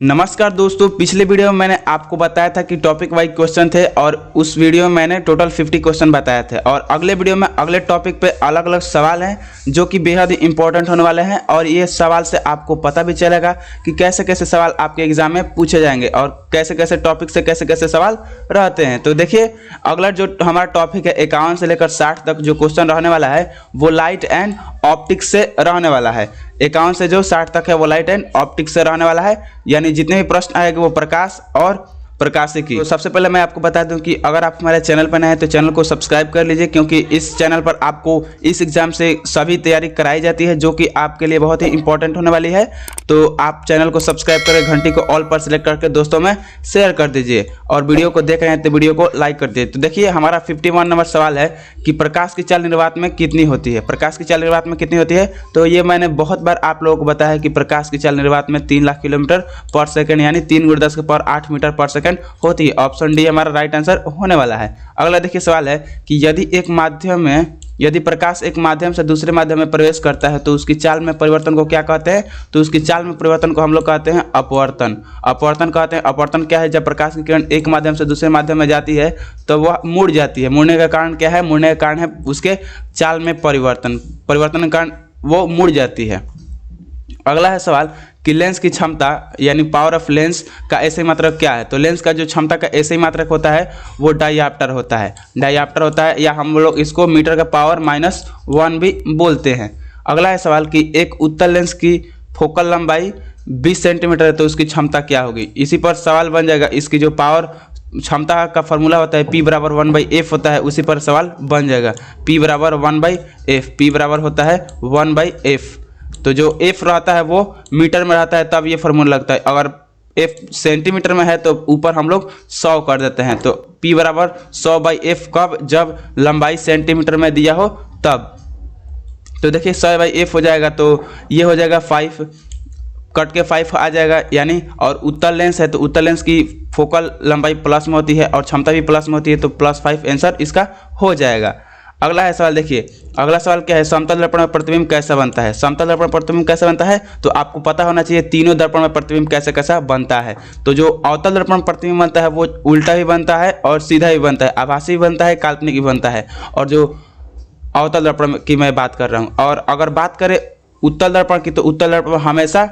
नमस्कार दोस्तों, पिछले वीडियो में मैंने आपको बताया था कि टॉपिक वाइज क्वेश्चन थे और उस वीडियो में मैंने टोटल 50 क्वेश्चन बताए थे। और अगले वीडियो में अगले टॉपिक पे अलग अलग सवाल हैं जो कि बेहद ही इंपॉर्टेंट होने वाले हैं। और ये सवाल से आपको पता भी चलेगा कि कैसे कैसे सवाल आपके एग्जाम में पूछे जाएंगे और कैसे कैसे टॉपिक से कैसे कैसे सवाल रहते हैं। तो देखिए, अगला जो हमारा टॉपिक है 51 से लेकर 60 तक जो क्वेश्चन रहने वाला है वो लाइट एंड ऑप्टिक्स से रहने वाला है। 51 से जो 60 तक है वो लाइट एंड ऑप्टिक्स से रहने वाला है, यानी जितने भी प्रश्न आएंगे वो प्रकाश और प्रकाशिकी। तो सबसे पहले मैं आपको बता दूं कि अगर आप हमारे चैनल पर नए हैं तो चैनल को सब्सक्राइब कर लीजिए, क्योंकि इस चैनल पर आपको इस एग्जाम से सभी तैयारी कराई जाती है जो कि आपके लिए बहुत ही इंपॉर्टेंट होने वाली है। तो आप चैनल को सब्सक्राइब करें, घंटी को ऑल पर सिलेक्ट करके दोस्तों में शेयर कर दीजिए और वीडियो को देख रहे हैं तो वीडियो को लाइक कर दीजिए। तो देखिए, हमारा 51 नंबर सवाल है कि प्रकाश की चाल निर्वात में कितनी होती है। प्रकाश की चाल निर्वात में कितनी होती है, तो ये मैंने बहुत बार आप लोगों को बताया है कि प्रकाश की चाल निर्वात में 3 लाख किलोमीटर पर सेकंड यानी 3 × 10⁸ मीटर पर सेकंड होती है। ऑप्शन डी हमारा राइट आंसर होने वाला है। अगला देखिए सवाल है कि यदि प्रकाश एक माध्यम से दूसरे माध्यम में प्रवेश करता है तो उसकी चाल में परिवर्तन को क्या कहते हैं, तो उसकी चाल में परिवर्तन को हम लोग कहते हैं अपवर्तन। अपवर्तन कहते हैं। अपवर्तन क्या है, जब प्रकाश की किरण एक माध्यम से दूसरे माध्यम में जाती है तो वह मुड़ जाती है। मुड़ने का कारण क्या है, मुड़ने का कारण है उसके चाल में परिवर्तन के कारण वो मुड़ जाती है। अगला है सवाल कि लेंस की क्षमता यानी पावर ऑफ लेंस का ऐसे मात्रक क्या है, तो लेंस का जो क्षमता का ऐसे मात्रक होता है वो डायऑप्टर होता है। डायऑप्टर होता है, या हम लोग इसको मीटर का पावर -1 भी बोलते हैं। अगला है सवाल कि एक उत्तल लेंस की फोकल लंबाई 20 सेंटीमीटर है तो उसकी क्षमता क्या होगी। इसी पर सवाल बन जाएगा। इसकी जो पावर क्षमता का फॉर्मूला होता है P = 1/f होता है, उसी पर सवाल बन जाएगा। P = 1/f, P बराबर होता है 1/f। तो जो f रहता है वो मीटर में रहता है तब ये फार्मूला लगता है। अगर f सेंटीमीटर में है तो ऊपर हम लोग 100 कर देते हैं। तो P = 100/f कब, जब लंबाई सेंटीमीटर में दिया हो तब। तो देखिए 100/f हो जाएगा तो ये हो जाएगा 5, कट के 5 आ जाएगा यानी। और उत्तल लेंस है तो उत्तल लेंस की फोकल लंबाई प्लस में होती है और क्षमता भी प्लस में होती है, तो +5 आंसर इसका हो जाएगा। अगला है सवाल, देखिए अगला सवाल क्या है, समतल दर्पण में प्रतिबिंब कैसा बनता है। समतल दर्पण में प्रतिबिंब कैसे बनता है, तो आपको पता होना चाहिए तीनों दर्पण में प्रतिबिंब कैसे कैसा बनता है। तो जो अवतल दर्पण में प्रतिबिंब बनता है वो उल्टा भी बनता है और सीधा भी बनता है, आभासी भी बनता है, काल्पनिक भी बनता है। और जो अवतल दर्पण की मैं बात कर रहा हूँ, और अगर बात करें उत्तल दर्पण की तो उत्तल दर्पण हमेशा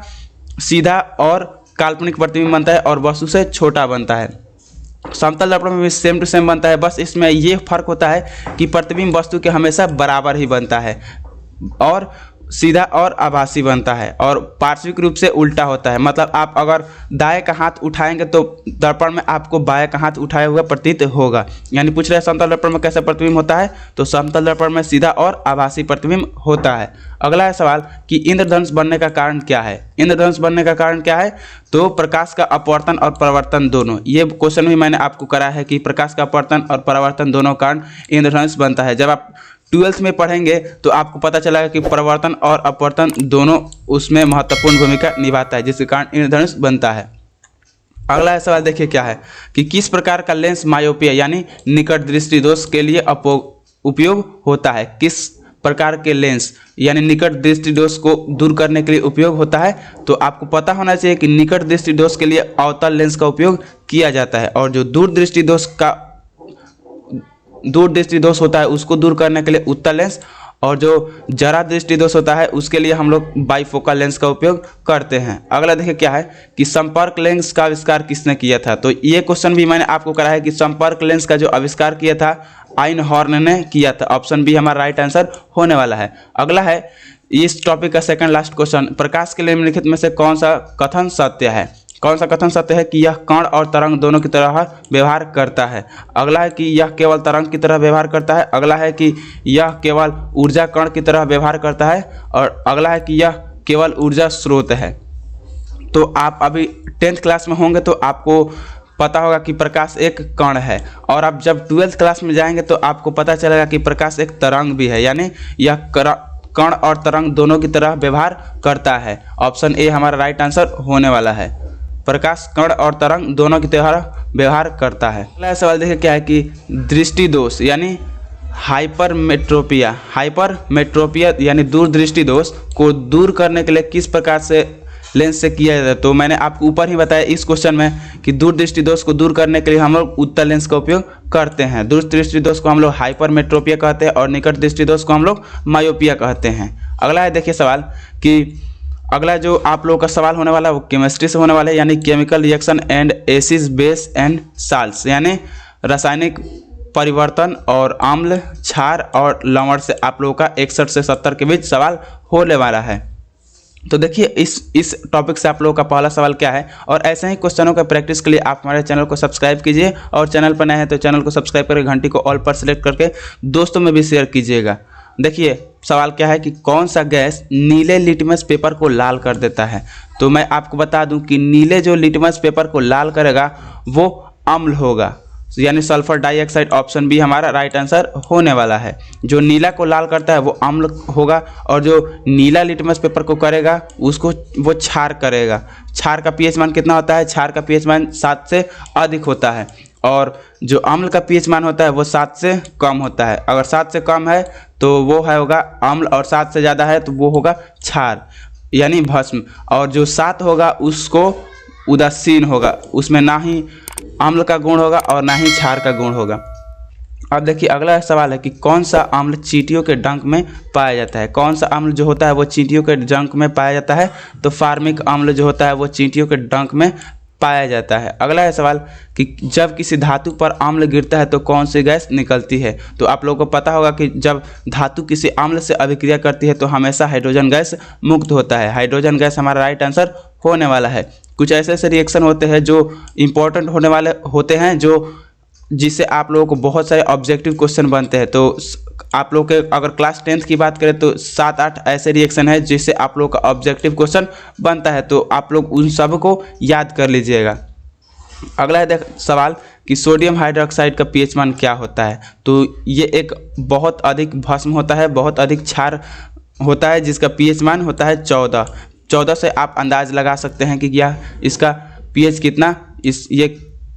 सीधा और काल्पनिक प्रतिबिंब बनता है और वस्तु से छोटा बनता है। समतल दर्पण में भी सेम टू सेम बनता है, बस इसमें ये फर्क होता है कि प्रतिबिंब वस्तु के हमेशा बराबर ही बनता है और सीधा और आभासी बनता है और पार्श्विक रूप से उल्टा होता है। मतलब आप अगर दाएं का हाथ उठाएंगे तो दर्पण में आपको बाएं का हाथ उठाया हुआ प्रतीत होगा। यानी पूछ रहे हैं समतल दर्पण में कैसा प्रतिबिंब होता है, तो समतल दर्पण में सीधा और आभासी प्रतिबिंब होता है। अगला है सवाल कि इंद्रधनुष बनने का कारण क्या है। इंद्रधनुष बनने का कारण क्या है, तो प्रकाश का अपवर्तन और परावर्तन दोनों। ये क्वेश्चन भी मैंने आपको कराया है कि प्रकाश का अपवर्तन और परावर्तन दोनों कारण इंद्रधनुष बनता है। जब आप 12th में पढ़ेंगे तो आपको पता चलेगा कि परावर्तन और अपवर्तन दोनों उसमें महत्वपूर्ण भूमिका निभाता है, जिसके कारण इंद्रधनुष बनता है। अगला है सवाल, देखिए क्या है कि किस प्रकार का लेंस मायोपिया यानी निकट दृष्टि दोष के लिए उपयोग होता है। किस प्रकार के लेंस यानी निकट दृष्टि दोष को दूर करने के लिए उपयोग होता है, तो आपको पता होना चाहिए कि निकट दृष्टि दोष के लिए अवतल लेंस का उपयोग किया जाता है और जो दूर दृष्टि दोष होता है उसको दूर करने के लिए उत्तल लेंस, और जो जरा दृष्टि दोष होता है उसके लिए हम लोग बाइफोकल लेंस का उपयोग करते हैं। अगला देखिए क्या है कि संपर्क लेंस का आविष्कार किसने किया था। तो ये क्वेश्चन भी मैंने आपको कराया है कि संपर्क लेंस का जो आविष्कार किया था आइनहॉर्न ने किया था। ऑप्शन बी हमारा राइट आंसर होने वाला है। अगला है इस टॉपिक का सेकंड लास्ट क्वेश्चन, प्रकाश के निम्नलिखित में से कौन सा कथन सत्य है। कौन सा कथन सत्य है कि यह कण और तरंग दोनों की तरह व्यवहार करता है। अगला है कि यह केवल तरंग की तरह व्यवहार करता है। अगला है कि यह केवल ऊर्जा कण की तरह व्यवहार करता है और अगला है कि यह केवल ऊर्जा स्रोत है। तो आप अभी 10th क्लास में होंगे तो आपको पता होगा कि प्रकाश एक कण है, और आप जब 12th क्लास में जाएंगे तो आपको पता चलेगा कि प्रकाश एक तरंग भी है, यानी यह कण और तरंग दोनों की तरह व्यवहार करता है। ऑप्शन ए हमारा राइट आंसर होने वाला है। प्रकाश कण और तरंग दोनों की तरह व्यवहार करता है। अगला सवाल देखिए क्या है कि दृष्टि दोष यानी हाइपरमेट्रोपिया यानी दूरदृष्टि दोष को दूर करने के लिए किस प्रकार से लेंस से किया जाता है। तो मैंने आपको ऊपर ही बताया इस क्वेश्चन में कि दूरदृष्टि दोष को दूर करने के लिए हम लोग उत्तल लेंस का उपयोग करते हैं। दूरदृष्टि दोष को हम लोग हाइपरमेट्रोपिया कहते हैं और निकट दृष्टि दोष को हम लोग मायोपिया कहते हैं। अगला है देखिए सवाल कि अगला जो आप लोगों का सवाल होने वाला है वो केमिस्ट्री से होने वाला है, यानी chemical reaction and acid base and salts, यानी रासायनिक परिवर्तन और अम्ल, क्षार और लवण से आप लोगों का 61 से 70 के बीच सवाल होने वाला है। तो देखिए इस टॉपिक से आप लोगों का पहला सवाल क्या है, और ऐसे ही क्वेश्चनों का प्रैक्टिस के लिए आप हमारे चैनल को सब्सक्राइब कीजिए और चैनल पर नए हैं तो चैनल को सब्सक्राइब करके घंटी को ऑल पर सेलेक्ट करके दोस्तों में भी शेयर कीजिएगा। देखिए सवाल क्या है कि कौन सा गैस नीले लिटमस पेपर को लाल कर देता है। तो मैं आपको बता दूं कि नीले जो लिटमस पेपर को लाल करेगा वो अम्ल होगा, यानी सल्फर डाइऑक्साइड। ऑप्शन बी हमारा राइट आंसर होने वाला है। जो नीला को लाल करता है वो अम्ल होगा और जो नीला लिटमस पेपर को करेगा उसको वो क्षार करेगा। क्षार का पीएच मान कितना होता है? क्षार का पीएच मान 7 से अधिक होता है और जो अम्ल का पीएच मान होता है वो 7 से कम होता है। अगर 7 से कम है तो वो होगा अम्ल और 7 से ज़्यादा है तो वो होगा क्षार यानी भस्म, और जो 7 होगा उसको उदासीन होगा, उसमें ना ही अम्ल का गुण होगा और ना ही क्षार का गुण होगा। अब देखिए अगला सवाल है कि कौन सा अम्ल चींटियों के डंक में पाया जाता है। कौन सा अम्ल जो होता है वो चींटियों के डंक में पाया जाता है? तो फार्मिक अम्ल जो होता है वो चींटियों के डंक में पाया जाता है। अगला है सवाल कि जब किसी धातु पर अम्ल गिरता है तो कौन सी गैस निकलती है। तो आप लोगों को पता होगा कि जब धातु किसी अम्ल से अभिक्रिया करती है तो हमेशा हाइड्रोजन गैस मुक्त होता है। हाइड्रोजन गैस हमारा राइट आंसर होने वाला है। कुछ ऐसे ऐसे रिएक्शन होते हैं जो इंपॉर्टेंट होने वाले होते हैं, जो जिससे आप लोगों को बहुत सारे ऑब्जेक्टिव क्वेश्चन बनते हैं। तो आप लोग के अगर क्लास 10th की बात करें तो 7-8 ऐसे रिएक्शन है जिससे आप लोग का ऑब्जेक्टिव क्वेश्चन बनता है, तो आप लोग उन सब को याद कर लीजिएगा। अगला है सवाल कि सोडियम हाइड्रोक्साइड का पीएच मान क्या होता है। तो ये एक बहुत अधिक भस्म होता है, बहुत अधिक क्षार होता है जिसका पीएच मान होता है 14 से आप अंदाज लगा सकते हैं कि क्या इसका पीएच कितना, ये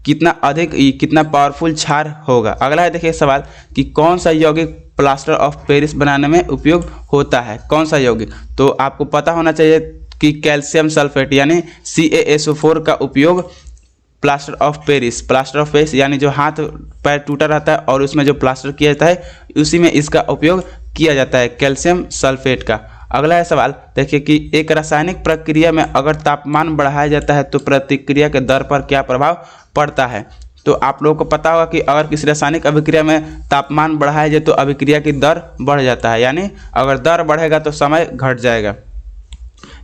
कितना अधिक, कितना पावरफुल क्षार होगा। अगला है देखिए सवाल कि कौन सा यौगिक प्लास्टर ऑफ पेरिस बनाने में उपयोग होता है। कौन सा यौगिक? तो आपको पता होना चाहिए कि कैल्शियम सल्फेट यानी CaSO4 का उपयोग प्लास्टर ऑफ पेरिस यानी जो हाथ पैर टूटा रहता है और उसमें जो प्लास्टर किया जाता है उसी में इसका उपयोग किया जाता है, कैल्शियम सल्फेट का। अगला है सवाल देखिए कि एक रासायनिक प्रक्रिया में अगर तापमान बढ़ाया जाता है तो प्रतिक्रिया के दर पर क्या प्रभाव पड़ता है। तो आप लोगों को पता होगा कि अगर किसी रासायनिक अभिक्रिया में तापमान बढ़ाया जाए तो अभिक्रिया की दर बढ़ जाता है, यानी अगर दर बढ़ेगा तो समय घट जाएगा,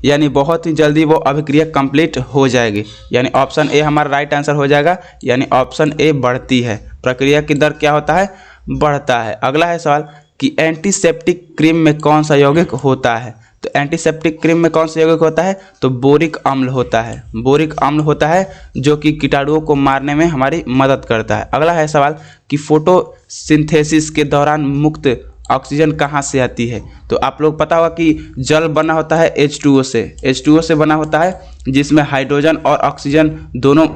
यानी बहुत ही जल्दी वो अभिक्रिया कंप्लीट हो जाएगी। यानी ऑप्शन ए हमारा राइट आंसर हो जाएगा, यानी ऑप्शन ए बढ़ती है। प्रक्रिया की दर क्या होता है? बढ़ता है। अगला है सवाल कि एंटीसेप्टिक क्रीम में कौन सा यौगिक होता है। तो एंटीसेप्टिक क्रीम में कौन सा यौगिक होता है? तो बोरिक अम्ल होता है। बोरिक अम्ल होता है जो कि कीटाणुओं को मारने में हमारी मदद करता है। अगला है सवाल कि फोटोसिंथेसिस के दौरान मुक्त ऑक्सीजन कहाँ से आती है। तो आप लोग पता होगा कि जल बना होता है H2O से बना होता है, जिसमें हाइड्रोजन और ऑक्सीजन दोनों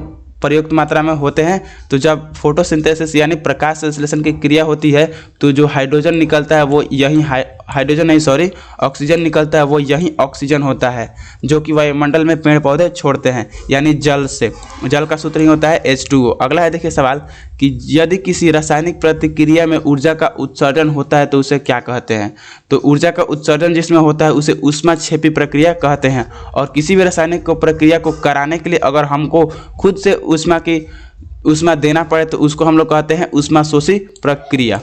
पर्याप्त मात्रा में होते हैं। तो जब फोटोसिंथेसिस यानी प्रकाश संश्लेषण की क्रिया होती है तो जो हाइड्रोजन निकलता है वो यही ऑक्सीजन निकलता है, वो यही ऑक्सीजन होता है जो कि वायुमंडल में पेड़ पौधे छोड़ते हैं, यानी जल से। जल का सूत्र ही होता है H2O। अगला है देखिए सवाल कि यदि किसी रासायनिक प्रतिक्रिया में ऊर्जा का उत्सर्जन होता है तो उसे क्या कहते हैं। तो ऊर्जा का उत्सर्जन जिसमें होता है उसे ऊष्माक्षेपी प्रक्रिया कहते हैं, और किसी भी रासायनिक प्रक्रिया को कराने के लिए अगर हमको खुद से ऊष्मा देना पड़े तो उसको हम लोग कहते हैं ऊष्माशोषी प्रक्रिया।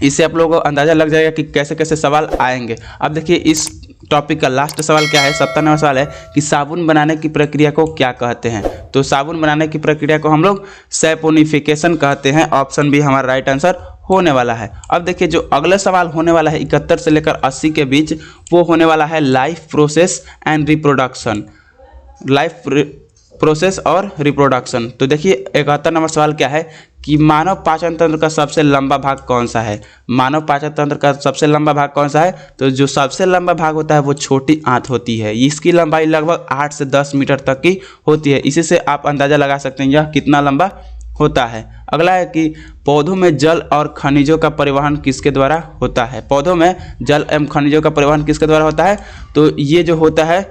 इससे आप लोगों को अंदाज़ा लग जाएगा कि कैसे कैसे सवाल आएंगे। अब देखिए इस टॉपिक का लास्ट सवाल क्या है, 97वां सवाल है कि साबुन बनाने की प्रक्रिया को क्या कहते हैं। तो साबुन बनाने की प्रक्रिया को हम लोग सैपोनिफिकेशन कहते हैं। ऑप्शन बी हमारा राइट आंसर होने वाला है। अब देखिए जो अगला सवाल होने वाला है 71 से लेकर 80 के बीच, वो होने वाला है life process and reproduction. Life process और रिप्रोडक्शन। तो देखिए 71 नंबर सवाल क्या है कि मानव पाचन तंत्र का सबसे लंबा भाग कौन सा है। मानव पाचन तंत्र का सबसे लंबा भाग कौन सा है। तो जो सबसे लंबा भाग होता है वो छोटी आंत होती है। इसकी लंबाई लगभग 8 से 10 मीटर तक की होती है। इसी से आप अंदाज़ा लगा सकते हैं यह कितना लंबा होता है। अगला है कि पौधों में जल और खनिजों का परिवहन किसके द्वारा होता है। पौधों में जल एवं खनिजों का परिवहन किसके द्वारा होता है। तो ये जो होता है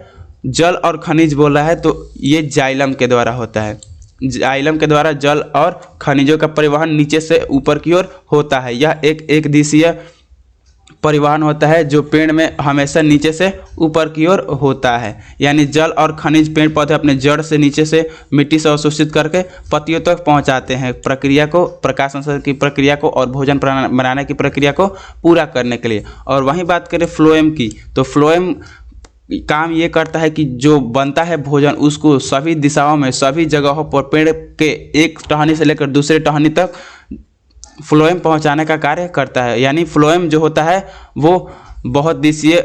जल और खनिज बोल रहा है तो ये जाइलम के द्वारा होता है। जाइलम के द्वारा जल और खनिजों का परिवहन नीचे से ऊपर की ओर होता है। यह एक दिशीय परिवहन होता है जो पेड़ में हमेशा नीचे से ऊपर की ओर होता है। यानी जल और खनिज पेड़ पौधे अपने जड़ से नीचे से मिट्टी से अवशोषित करके पत्तियों तक पहुंचाते हैं प्रक्रिया को, प्रकाश संश्लेषण की प्रक्रिया को और भोजन बनाने की प्रक्रिया को पूरा करने के लिए। और वहीं बात करें फ्लोएम की, तो फ्लोएम काम ये करता है कि जो बनता है भोजन उसको सभी दिशाओं में, सभी जगहों पर पेड़ के एक टहनी से लेकर दूसरे टहनी तक फ्लोएम पहुंचाने का कार्य करता है। यानी फ्लोएम जो होता है वो बहुत दिशीय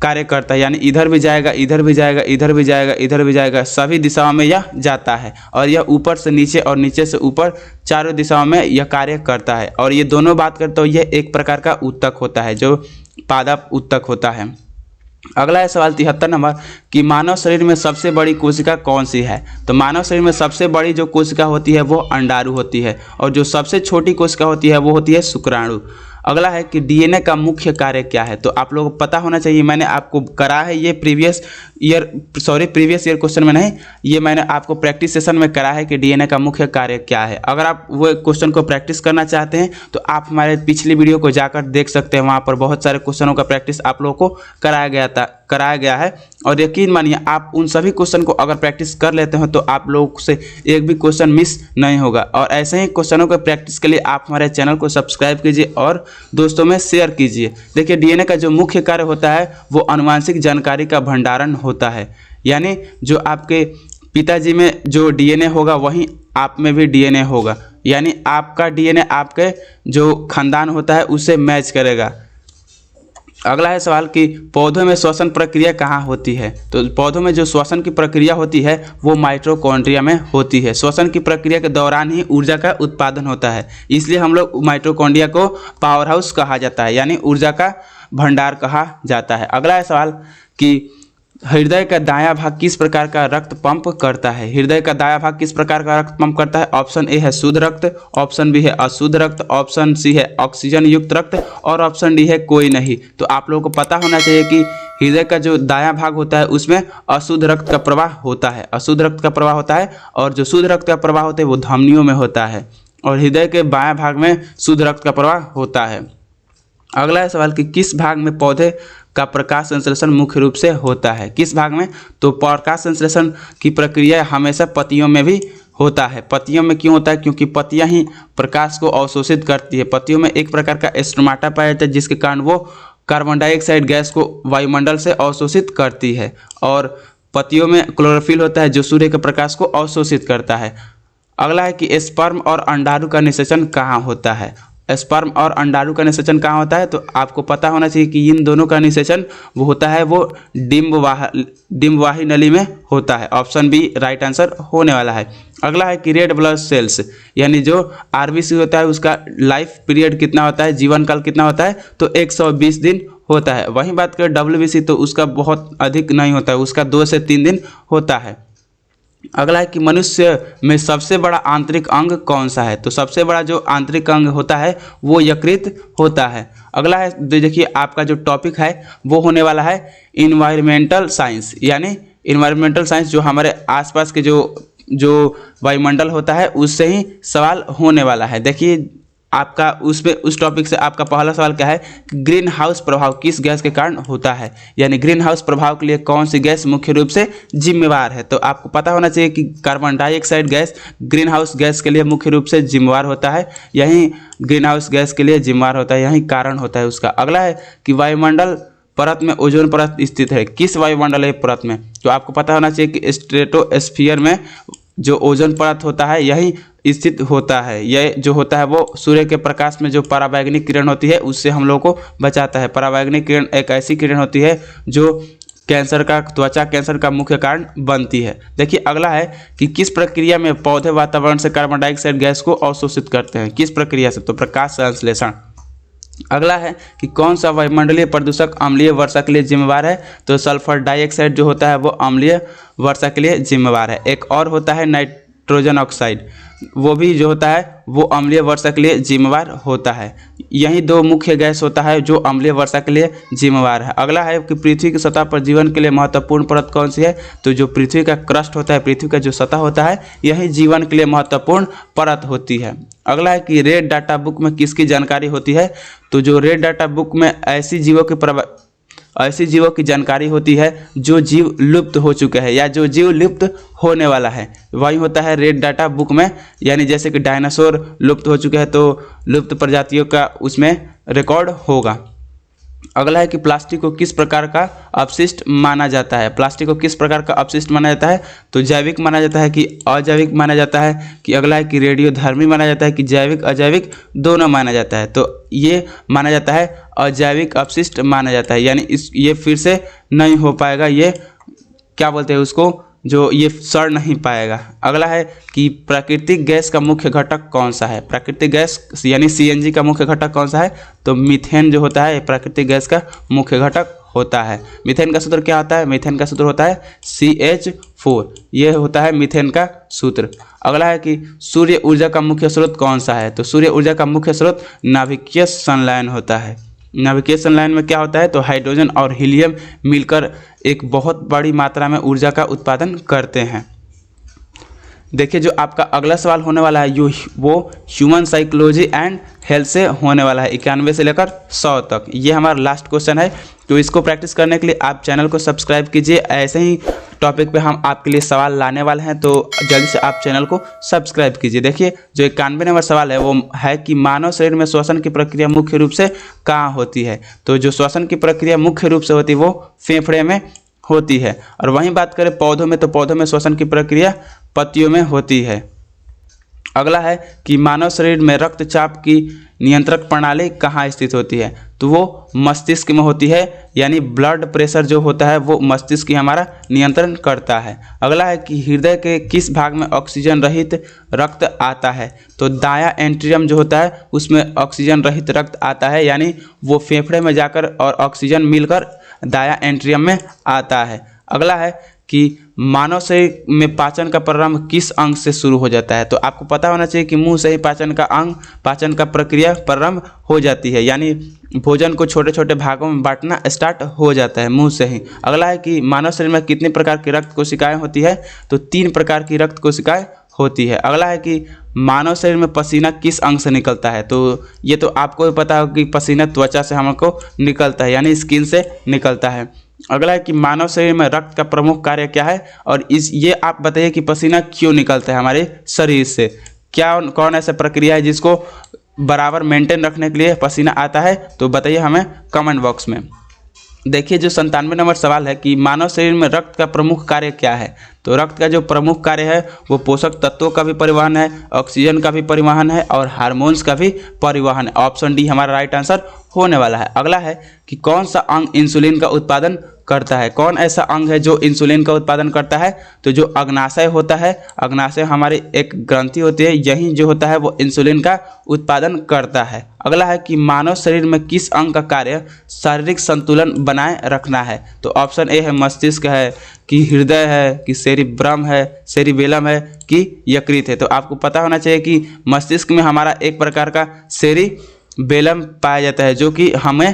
कार्य करता है, यानी इधर भी जाएगा, इधर भी जाएगा, इधर भी जाएगा, इधर भी जाएगा, सभी दिशाओं में यह जाता है। और यह ऊपर से नीचे और नीचे से ऊपर चारों दिशाओं में यह कार्य करता है। और ये दोनों बात करते हो, यह एक प्रकार का उत्तक होता है जो पादप उत्तक होता है। अगला है सवाल 73 नंबर कि मानव शरीर में सबसे बड़ी कोशिका कौन सी है। तो मानव शरीर में सबसे बड़ी जो कोशिका होती है वो अंडाणु होती है और जो सबसे छोटी कोशिका होती है वो होती है शुक्राणु। अगला है कि डीएनए का मुख्य कार्य क्या है। तो आप लोगों को पता होना चाहिए, मैंने आपको करा है ये प्रीवियस ईयर क्वेश्चन में नहीं, ये मैंने आपको प्रैक्टिस सेशन में करा है कि डीएनए का मुख्य कार्य क्या है। अगर आप वो क्वेश्चन को प्रैक्टिस करना चाहते हैं तो आप हमारे पिछली वीडियो को जाकर देख सकते हैं, वहाँ पर बहुत सारे क्वेश्चनों का प्रैक्टिस आप लोगों को कराया गया है। और यकीन मानिए आप उन सभी क्वेश्चन को अगर प्रैक्टिस कर लेते हो तो आप लोगों से एक भी क्वेश्चन मिस नहीं होगा। और ऐसे ही क्वेश्चनों को प्रैक्टिस के लिए आप हमारे चैनल को सब्सक्राइब कीजिए और दोस्तों में शेयर कीजिए। देखिए डीएनए का जो मुख्य कार्य होता है वो आनुवंशिक जानकारी का भंडारण होता है। यानी जो आपके पिताजी में जो डीएनए होगा वहीं आप में भी डीएनए होगा, यानी आपका डीएनए आपके जो खानदान होता है उससे मैच करेगा। अगला है सवाल कि पौधों में श्वसन प्रक्रिया कहाँ होती है। तो पौधों में जो श्वसन की प्रक्रिया होती है वो माइटोकॉन्ड्रिया में होती है। श्वसन की प्रक्रिया के दौरान ही ऊर्जा का उत्पादन होता है, इसलिए हम लोग माइटोकॉन्ड्रिया को पावर हाउस कहा जाता है, यानी ऊर्जा का भंडार कहा जाता है। अगला है सवाल कि हृदय का दायां भाग किस प्रकार का रक्त पंप करता है। हृदय का दायां भाग किस प्रकार का रक्त पंप करता है। ऑप्शन ए है शुद्ध रक्त, ऑप्शन बी है अशुद्ध रक्त, ऑप्शन सी है ऑक्सीजन युक्त रक्त और ऑप्शन डी है कोई नहीं। तो आप लोगों को पता होना चाहिए कि हृदय का जो दायां भाग होता है उसमें अशुद्ध रक्त का प्रवाह होता है, अशुद्ध रक्त का प्रवाह होता है। और जो शुद्ध रक्त का प्रवाह होता है वो धमनियों में होता है और हृदय के बायां भाग में शुद्ध रक्त का प्रवाह होता है। अगला है सवाल कि किस भाग में पौधे का प्रकाश संश्लेषण मुख्य रूप से होता है। किस भाग में। तो प्रकाश संश्लेषण की प्रक्रिया हमेशा पत्तियों में भी होता है। पत्तियों में क्यों होता है, क्योंकि पत्तियां ही प्रकाश को अवशोषित करती है। पत्तियों में एक प्रकार का स्टोमाटा पाया जाता है जिसके कारण वो कार्बन डाइऑक्साइड गैस को वायुमंडल से अवशोषित करती है। और पत्तियों में क्लोरोफिल होता है जो सूर्य के प्रकाश को अवशोषित करता है। अगला है कि स्पर्म और अंडाणु का निषेचन कहाँ होता है। स्पर्म और अंडाणु का निषेचन कहाँ होता है। तो आपको पता होना चाहिए कि इन दोनों का निषेचन वो होता है वो डिम्बवाही नली में होता है। ऑप्शन बी राइट आंसर होने वाला है। अगला है कि रेड ब्लड सेल्स यानी जो आरबीसी होता है उसका लाइफ पीरियड कितना होता है, जीवन काल कितना होता है। तो 120 दिन होता है। वहीं बात करें डब्ल्यूबीसी तो उसका बहुत अधिक नहीं होता है, उसका 2 से 3 दिन होता है। अगला है कि मनुष्य में सबसे बड़ा आंतरिक अंग कौन सा है। तो सबसे बड़ा जो आंतरिक अंग होता है वो यकृत होता है। अगला है देखिए आपका जो टॉपिक है वो होने वाला है इन्वायरमेंटल साइंस, यानी इन्वायरमेंटल साइंस जो हमारे आसपास के जो वायुमंडल होता है उससे ही सवाल होने वाला है। देखिए आपका उस टॉपिक से आपका पहला सवाल क्या है कि ग्रीन हाउस प्रभाव किस गैस के कारण होता है, यानी ग्रीन हाउस प्रभाव के लिए कौन सी गैस मुख्य रूप से जिम्मेवार है। तो आपको पता होना चाहिए कि carbon dioxide gas green house gas के लिए मुख्य रूप से जिम्मेवार होता है, यही ग्रीन हाउस गैस के लिए जिम्मेवार होता है, यही कारण होता है उसका। अगला है कि वायुमंडल परत में ओजोन परत स्थित है। किस वायुमंडल परत में। तो आपको पता होना चाहिए कि स्ट्रेटोस्फीयर में जो ओजोन परत होता है यही स्थित होता है। यह जो होता है वो सूर्य के प्रकाश में जो पराबैंगनी किरण होती है उससे हम लोग को बचाता है। पराबैंगनी किरण एक ऐसी किरण होती है जो त्वचा कैंसर का मुख्य कारण बनती है। देखिए अगला है कि किस प्रक्रिया में पौधे वातावरण से कार्बन डाइऑक्साइड गैस को अवशोषित करते हैं। किस प्रक्रिया से। तो प्रकाश संश्लेषण। अगला है कि कौन सा वायुमंडलीय प्रदूषक अम्लीय वर्षा के लिए जिम्मेवार है। तो सल्फर डाइऑक्साइड जो होता है वो अम्लीय वर्षा के लिए जिम्मेवार है। एक और होता है नाइट्रोजन ऑक्साइड, वो भी जो होता है वो अम्लीय वर्षा के लिए जिम्मेवार होता है। यही दो मुख्य गैस होता है जो अम्लीय वर्षा के लिए जिम्मेवार है। अगला है कि पृथ्वी की सतह पर जीवन के लिए महत्वपूर्ण परत कौन सी है? तो जो पृथ्वी का क्रस्ट होता है, पृथ्वी का जो सतह होता है, यही जीवन के लिए महत्वपूर्ण परत होती है। अगला है कि रेड डाटा बुक में किसकी जानकारी होती है? तो जो रेड डाटा बुक में ऐसी जीवों की जानकारी होती है जो जीव लुप्त हो चुके हैं या जो जीव लुप्त होने वाला है, वही होता है रेड डाटा बुक में। यानी जैसे कि डायनासोर लुप्त हो चुके हैं तो लुप्त प्रजातियों का उसमें रिकॉर्ड होगा। अगला है कि प्लास्टिक को किस प्रकार का अपशिष्ट माना जाता है? प्लास्टिक को किस प्रकार का अपशिष्ट माना जाता है? तो जैविक माना जाता है कि अजैविक माना जाता है? कि अगला है कि रेडियोधर्मी माना जाता है कि जैविक अजैविक दोनों माना जाता है? तो ये माना जाता है अजैविक अपशिष्ट माना जाता है। यानी ये फिर से नहीं हो पाएगा, ये क्या बोलते हैं उसको, जो ये सड़ नहीं पाएगा। अगला है कि प्राकृतिक गैस का मुख्य घटक कौन सा है? प्राकृतिक गैस यानी सीएनजी का मुख्य घटक कौन सा है? तो मीथेन जो होता है प्राकृतिक गैस का मुख्य घटक होता है। मीथेन का सूत्र क्या होता है? मीथेन का सूत्र होता है CH4, ये होता है मीथेन का सूत्र। अगला है कि सूर्य ऊर्जा का मुख्य स्रोत कौन सा है? तो सूर्य ऊर्जा का मुख्य स्रोत नाभिकीय संलयन होता है। नाभिकीय संलयन में क्या होता है? तो हाइड्रोजन और हीलियम मिलकर एक बहुत बड़ी मात्रा में ऊर्जा का उत्पादन करते हैं। देखिए जो आपका अगला सवाल होने वाला है वो ह्यूमन साइकोलॉजी एंड हेल्थ से होने वाला है, 91 से लेकर 100 तक। ये हमारा लास्ट क्वेश्चन है, तो इसको प्रैक्टिस करने के लिए आप चैनल को सब्सक्राइब कीजिए। ऐसे ही टॉपिक पे हम आपके लिए सवाल लाने वाले हैं, तो जल्दी से आप चैनल को सब्सक्राइब कीजिए। देखिए जो 91 नंबर सवाल है वो है कि मानव शरीर में श्वसन की प्रक्रिया मुख्य रूप से कहाँ होती है? तो जो श्वसन की प्रक्रिया मुख्य रूप से होती है वो फेफड़े में होती है। और वहीं बात करें पौधों में, तो पौधों में श्वसन की प्रक्रिया पत्तियों में होती है। अगला है कि मानव शरीर में रक्तचाप की नियंत्रक प्रणाली कहाँ स्थित होती है? तो वो मस्तिष्क में होती है। यानी ब्लड प्रेशर जो होता है वो मस्तिष्क ही हमारा नियंत्रण करता है। अगला है कि हृदय के किस भाग में ऑक्सीजन रहित रक्त आता है? तो दायां एंट्रियम जो होता है उसमें ऑक्सीजन रहित रक्त आता है, यानी वो फेफड़े में जाकर और ऑक्सीजन मिलकर दायां एंट्रियम में आता है। अगला है कि मानव शरीर में पाचन का प्रारंभ किस अंग से शुरू हो जाता है? तो आपको पता होना चाहिए कि मुंह से ही पाचन का प्रक्रिया प्रारंभ हो जाती है। यानी भोजन को छोटे छोटे भागों में बांटना स्टार्ट हो जाता है मुंह से ही। अगला है कि मानव शरीर में कितने प्रकार की रक्त कोशिकाएं होती है? तो 3 प्रकार की रक्त कोशिकाएं होती है। अगला है कि मानव शरीर में पसीना किस अंग से निकलता है? तो ये तो आपको भी पता होगा कि पसीना त्वचा से हमको निकलता है, यानी स्किन से निकलता है। अगला है कि मानव शरीर में रक्त का प्रमुख कार्य क्या है? और ये आप बताइए कि पसीना क्यों निकलता है हमारे शरीर से? कौन ऐसा प्रक्रिया है जिसको बराबर मेंटेन रखने के लिए पसीना आता है? तो बताइए हमें कमेंट बॉक्स में। देखिए जो 97 नंबर सवाल है कि मानव शरीर में रक्त का प्रमुख कार्य क्या है? तो रक्त का जो प्रमुख कार्य है वो पोषक तत्वों का भी परिवहन है, ऑक्सीजन का भी परिवहन है और हार्मोन्स का भी परिवहन है। ऑप्शन डी हमारा राइट आंसर होने वाला है। अगला है कि कौन सा अंग इंसुलिन का उत्पादन करता है? कौन ऐसा अंग है जो इंसुलिन का उत्पादन करता है? तो जो अग्नाशय होता है, अग्नाशय हमारी एक ग्रंथि होती है, यही जो होता है वो इंसुलिन का उत्पादन करता है। अगला है कि मानव शरीर में किस अंग का कार्य शारीरिक संतुलन बनाए रखना है? तो ऑप्शन ए है मस्तिष्क है, कि हृदय है, कि सेरिब्रम है, सेरिबेलम है, कि यकृत है? तो आपको पता होना चाहिए कि मस्तिष्क में हमारा एक प्रकार का सेरिबेलम पाया जाता है जो कि हमें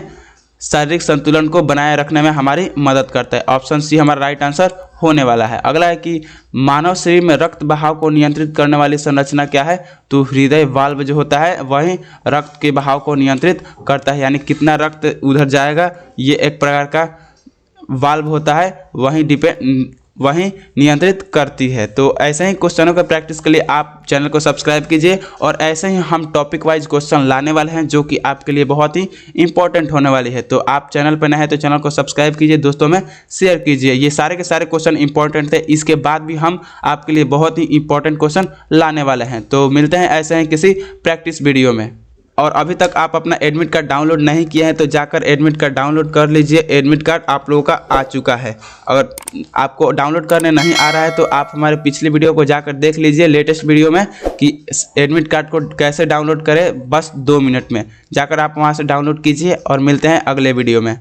शारीरिक संतुलन को बनाए रखने में हमारी मदद करता है। ऑप्शन सी हमारा राइट आंसर होने वाला है। अगला है कि मानव शरीर में रक्त बहाव को नियंत्रित करने वाली संरचना क्या है? तो हृदय वाल्व जो होता है वही रक्त के बहाव को नियंत्रित करता है, यानी कितना रक्त उधर जाएगा ये एक प्रकार का वाल्व होता है, वही नियंत्रित करती है। तो ऐसे ही क्वेश्चनों का प्रैक्टिस के लिए आप चैनल को सब्सक्राइब कीजिए और ऐसे ही हम टॉपिक वाइज क्वेश्चन लाने वाले हैं जो कि आपके लिए बहुत ही इंपॉर्टेंट होने वाली है। तो आप चैनल पर नए हैं तो चैनल को सब्सक्राइब कीजिए, दोस्तों में शेयर कीजिए। ये सारे के सारे क्वेश्चन इंपॉर्टेंट थे, इसके बाद भी हम आपके लिए बहुत ही इंपॉर्टेंट क्वेश्चन लाने वाले हैं। तो मिलते हैं ऐसे ही किसी प्रैक्टिस वीडियो में। और अभी तक आप अपना एडमिट कार्ड डाउनलोड नहीं किए हैं तो जाकर एडमिट कार्ड डाउनलोड कर लीजिए। एडमिट कार्ड आप लोगों का आ चुका है। अगर आपको डाउनलोड करने नहीं आ रहा है तो आप हमारे पिछले वीडियो को जाकर देख लीजिए, लेटेस्ट वीडियो में, कि एडमिट कार्ड को कैसे डाउनलोड करें। बस 2 मिनट में जाकर आप वहां से डाउनलोड कीजिए और मिलते हैं अगले वीडियो में।